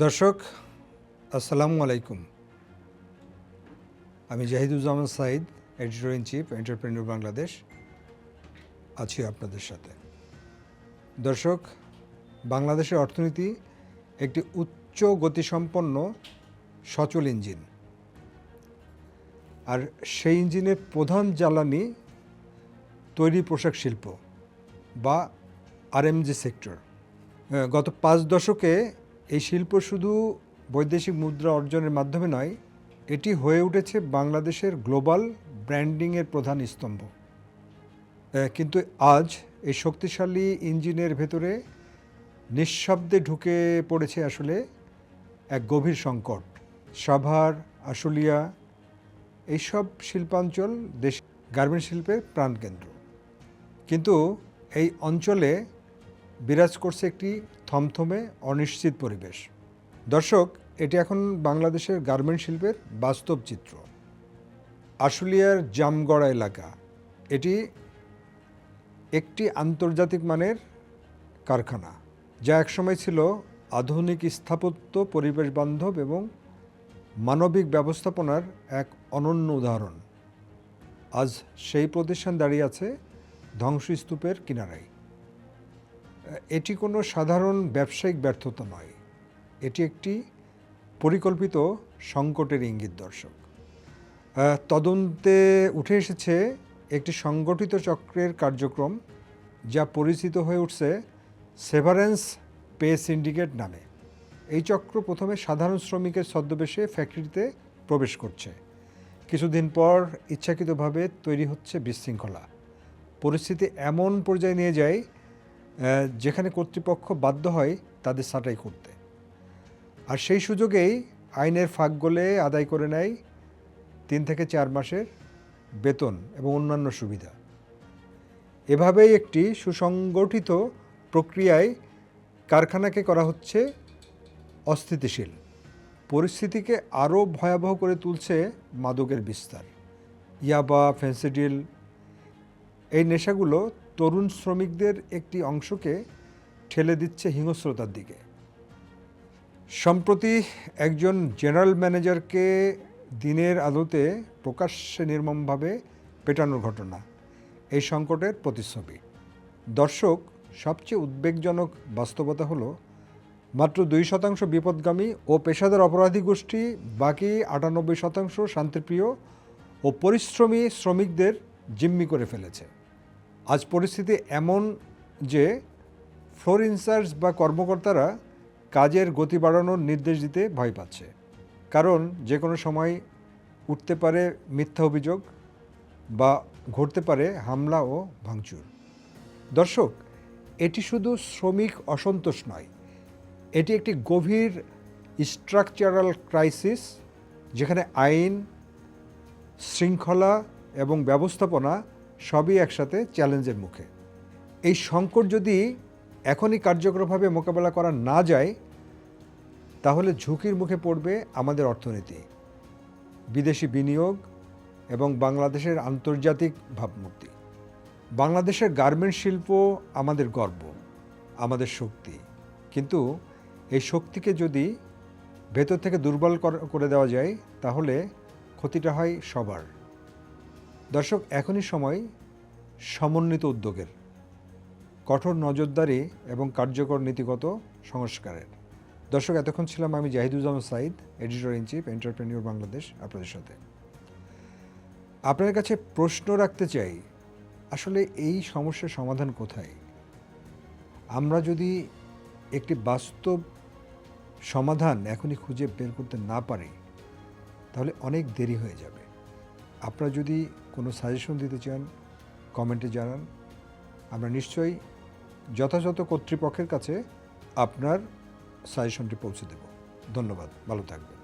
দর্শক আসসালামু আলাইকুম। আমি Jahiduzzaman Saeed, editor in chief, entrepreneur Bangladesh আছি আপনাদের সাথে। দর্শক, বাংলাদেশের অর্থনীতি একটি উচ্চ গতিসম্পন্ন সচল ইঞ্জিন, আর সেই ইঞ্জিনের প্রধান জ্বালানি তৈরি পোশাক শিল্প বা আরএমজি সেক্টর। গত 5 দশকে এই শিল্প শুধু বৈদেশিক মুদ্রা অর্জনের মাধ্যমে নয়, এটি হয়ে উঠেছে বাংলাদেশের গ্লোবাল ব্র্যান্ডিংয়ের প্রধান স্তম্ভ। কিন্তু আজ এই শক্তিশালী ইঞ্জিনের ভেতরে নিঃশব্দে ঢুকে পড়েছে আসলে এক গভীর সংকট। সাভার, আশুলিয়া এইসব শিল্পাঞ্চল দেশ গার্মেন্টস শিল্পের প্রাণকেন্দ্র, কিন্তু এই অঞ্চলে বিরাজ করছে একটি থমথমে অনিশ্চিত পরিবেশ। দর্শক, এটি এখন বাংলাদেশের গার্মেন্ট শিল্পের বাস্তব চিত্র। আশুলিয়ার জামগড়া এলাকা, এটি একটি আন্তর্জাতিক মানের কারখানা, যা একসময় ছিল আধুনিক স্থাপত্য, পরিবেশ বান্ধব এবং মানবিক ব্যবস্থাপনার এক অনন্য উদাহরণ। আজ সেই প্রতিষ্ঠান দাঁড়িয়ে আছে ধ্বংসস্তূপের কিনারায়। এটি কোনো সাধারণ ব্যবসায়িক ব্যর্থতা নয়, এটি একটি পরিকল্পিত সংকটের ইঙ্গিত। দর্শক, তদন্তে উঠে এসেছে একটি সংগঠিত চক্রের কার্যক্রম, যা পরিচিত হয়ে উঠছে সেভারেন্স পে সিন্ডিকেট নামে। এই চক্র প্রথমে সাধারণ শ্রমিকের ছদ্মবেশে ফ্যাক্টরিতে প্রবেশ করছে। কিছুদিন পর ইচ্ছাকৃতভাবে তৈরি হচ্ছে বিশৃঙ্খলা। পরিস্থিতি এমন পর্যায়ে নিয়ে যায় যেখানে কর্তৃপক্ষ বাধ্য হয় তাদের ছাঁটাই করতে, আর সেই সুযোগেই আইনের ফাঁক গলে আদায় করে নেয় 3 থেকে 4 মাসের বেতন এবং অন্যান্য সুবিধা। এভাবেই একটি সুসংগঠিত প্রক্রিয়ায় কারখানাকে করা হচ্ছে অস্থিতিশীল। পরিস্থিতিকে আরও ভয়াবহ করে তুলছে মাদকের বিস্তার। ইয়াবা, ফেন্সিডিল, এই নেশাগুলো তরুণ শ্রমিকদের একটি অংশকে ঠেলে দিচ্ছে হিংস্রতার দিকে। সম্প্রতি একজন জেনারেল ম্যানেজারকে দিনের আলোতে প্রকাশ্যে নির্মমভাবে পেটানোর ঘটনা এই সংকটের প্রতিচ্ছবি। দর্শক, সবচেয়ে উদ্বেগজনক বাস্তবতা হলো মাত্র 2% বিপদগামী ও পেশাদার অপরাধী গোষ্ঠী বাকি 98% শান্তিপ্রিয় ও পরিশ্রমী শ্রমিকদের জিম্মি করে ফেলেছে। আজ পরিস্থিতি এমন যে ফ্লোর ইনচার্জ বা কর্মকর্তারা কাজের গতি বাড়ানোর নির্দেশ দিতে ভয় পাচ্ছে, কারণ যে কোনো সময় উঠতে পারে মিথ্যা অভিযোগ বা ঘটতে পারে হামলা ও ভাঙচুর। দর্শক, এটি শুধু শ্রমিক অসন্তোষ নয়, এটি একটি গভীর স্ট্রাকচারাল ক্রাইসিস, যেখানে আইন, শৃঙ্খলা এবং ব্যবস্থাপনা সবই একসাথে চ্যালেঞ্জের মুখে। এই সংকট যদি এখনই কার্যকরভাবে মোকাবেলা করা না যায়, তাহলে ঝুঁকির মুখে পড়বে আমাদের অর্থনীতি, বিদেশি বিনিয়োগ এবং বাংলাদেশের আন্তর্জাতিক ভাবমূর্তি। বাংলাদেশের গার্মেন্টস শিল্প আমাদের গর্ব, আমাদের শক্তি, কিন্তু এই শক্তিকে যদি ভেতর থেকে দুর্বল করে দেওয়া যায়, তাহলে ক্ষতিটা হয় সবার। দর্শক, এখনই সময় সমন্বিত উদ্যোগের, কঠোর নজরদারি এবং কার্যকর নীতিগত সংস্কারের। দর্শক, এতক্ষণ ছিলাম আমি Jahiduzzaman Saeed, editor in chief, entrepreneur Bangladesh, আপনাদের সাথে। আপনার কাছে প্রশ্ন রাখতে চাই, আসলে এই সমস্যার সমাধান কোথায়? আমরা যদি একটি বাস্তব সমাধান এখনই খুঁজে বের করতে না পারি, তাহলে অনেক দেরি হয়ে যাবে। আপনারা যদি কোনো সাজেশন দিতে চান, কমেন্টে জানান। আমরা নিশ্চয়ই যথাযথ কর্তৃপক্ষের কাছে আপনার সাজেশনটি পৌঁছে দেব। ধন্যবাদ, ভালো থাকবেন।